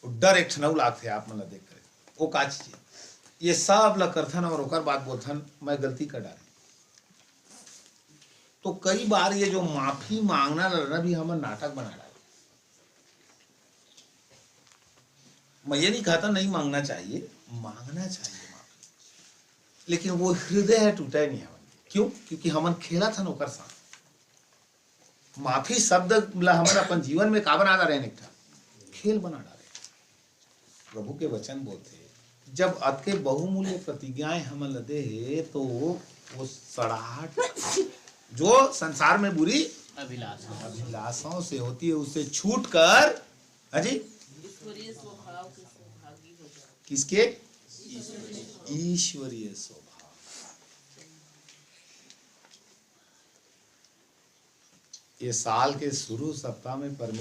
डर एक ठनऊ लागथे आप मन ला देख कर वो का चीज ये सब ला करथन और ओकर बाद बोलथन मैं गलती कर डाली। तो कई बार ये जो माफी मांगना लड़ना भी हमन नाटक बना डाले। मैं ये नहीं कहता नहीं मांगना चाहिए, मांगना चाहिए माफी, लेकिन वो हृदय टूटे नहीं हमन। क्यों? क्योंकि हमन खेला था ओकर साथ। माफी शब्द ला हमन अपन जीवन में का बना डाले एक खेल बना डाले। प्रभु के वचन बोलते जब अतके बहुमूल्य प्रतिज्ञाएं हमन लदे है तो वो सड़ाहट जो संसार में बुरी अभिलाषाओं से होती है उससे छूट कर हाजी ईश्वरीय स्वभाव के सहभागी हो जाओ। किसके? ईश्वरीय स्वभाव। ये साल के शुरू सप्ताह में परमेश्वर